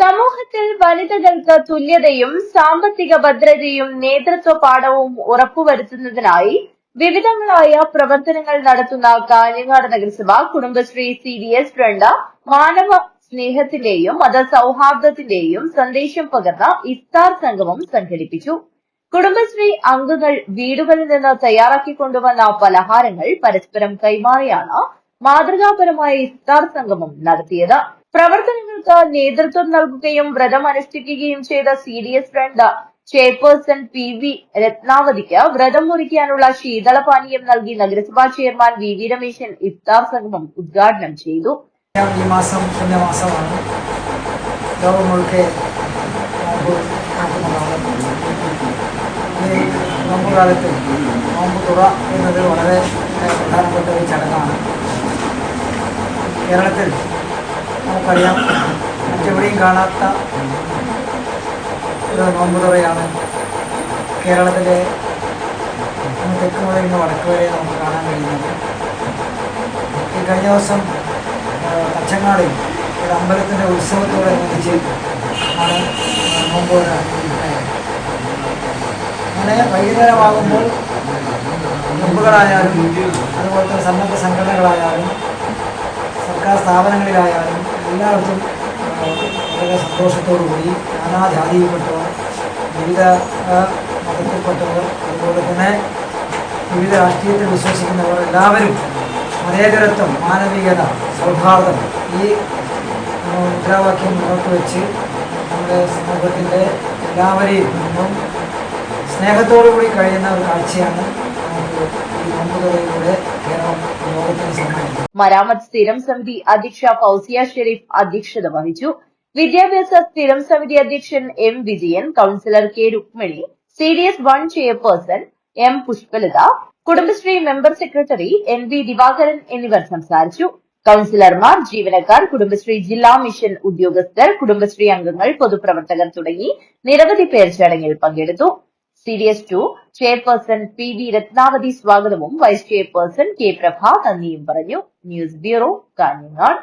സമൂഹത്തിൽ വനിതകൾക്ക് തുല്യതയും സാമ്പത്തിക ഭദ്രതയും നേതൃത്വ പാഠവും ഉറപ്പുവരുത്തുന്നതിനായി വിവിധങ്ങളായ പ്രവർത്തനങ്ങൾ നടത്തുന്ന കാഞ്ഞങ്ങാട് നഗരസഭ കുടുംബശ്രീ CDS 2 മാനവ സ്നേഹത്തിന്റെയും മതസൗഹാർദ്ദത്തിന്റെയും സന്ദേശം പകർന്ന ഇഫ്താർ സംഗമം സംഘടിപ്പിച്ചു. കുടുംബശ്രീ അംഗങ്ങൾ വീടുകളിൽ നിന്ന് തയ്യാറാക്കിക്കൊണ്ടുവന്ന പലഹാരങ്ങൾ പരസ്പരം കൈമാറിയാണ് മാതൃകാപരമായ ഇഫ്താർ സംഗമം നടത്തിയത്. പ്രവർത്തനങ്ങൾക്ക് നേതൃത്വം നൽകുകയും വ്രതം അനുഷ്ഠിക്കുകയും ചെയ്ത CDS 2 ചെയർപേഴ്സൺ PV രത്നാവതിക്ക് വ്രതം മുറിക്കാനുള്ള ശീതളപാനീയം നൽകി നഗരസഭാ ചെയർമാൻ VV രമേശൻ ഇഫ്താർ സംഗമം ഉദ്ഘാടനം ചെയ്തു. ഈ മാസം പുണ്യമാസമാണ്. ലോകം മുഴുക്കെ ഈ നോമ്പുകാലത്ത് നോമ്പ് തുറ എന്നത് വളരെ പ്രധാനപ്പെട്ട ഒരു ചടങ്ങാണ്. കേരളത്തിൽ നമുക്കറിയാം, മറ്റെവിടെയും കാണാത്ത ഒരു നോമ്പ് തുറയാണ് കേരളത്തിലെ തെക്ക് മുതൽ ഇന്ന് വടക്ക് വരെ നമുക്ക് കാണാൻ കഴിയുന്നത്. ഈ കഴിഞ്ഞ ദിവസം തച്ചങ്ങാടിൽ ഒരു അമ്പലത്തിൻ്റെ ഉത്സവത്തോടനുബന്ധിച്ച് ആണ് നോമ്പ് തുറ. അങ്ങനെ വൈകുന്നേരമാകുമ്പോൾ മുമ്പുകളായാലും അതുപോലത്തെ സന്നദ്ധ സംഘടനകളായാലും സർക്കാർ സ്ഥാപനങ്ങളിലായാലും എല്ലായിടത്തും വളരെ സന്തോഷത്തോടുകൂടി നാനാജാതിയിൽപ്പെട്ടവർ, വിവിധ മതത്തിൽപ്പെട്ടവർ, അതുപോലെ തന്നെ വിവിധ രാഷ്ട്രീയത്തിൽ വിശ്വസിക്കുന്നവർ എല്ലാവരും മതേതരത്വം, മാനവികത, സൗഹാർദ്ദം ഈ മുദ്രാവാക്യം മുന്നോട്ട് വെച്ച് നമ്മുടെ സമൂഹത്തിൻ്റെ എല്ലാവരെയും സ്നേഹത്തോടുകൂടി കഴിയുന്ന ഒരു കാഴ്ചയാണ് നമുക്ക് ഈ നോമ്പുതുറയിലൂടെ കേരളം ലോകത്തിന് സമ്മാനിക്കുന്നത്. മരാമത്ത് സ്ഥിരം സമിതി അധ്യക്ഷ ഫൗസിയ ഷെരീഫ് അധ്യക്ഷത വഹിച്ചു. വിദ്യാഭ്യാസ സ്ഥിരം സമിതി അധ്യക്ഷൻ M Vijayan, councillor K Rukmini, CDS 1 chairperson M Pushpalatha, Kudumbashree member secretary NV Divakaran എന്നിവർ സംസാരിച്ചു. കൌൺസിലർമാർ, ജീവനക്കാർ, കുടുംബശ്രീ ജില്ലാ മിഷൻ ഉദ്യോഗസ്ഥർ, കുടുംബശ്രീ അംഗങ്ങൾ, പൊതുപ്രവർത്തകർ തുടങ്ങി നിരവധി പേർ ചടങ്ങിൽ പങ്കെടുത്തു. CDS 2 ചെയർപേഴ്സൺ PV രത്നാവതി സ്വാഗതവും വൈസ് ചെയർപേഴ്സൺ K പ്രഭ നന്ദിയും പറഞ്ഞു. News bureau, Kanhangad.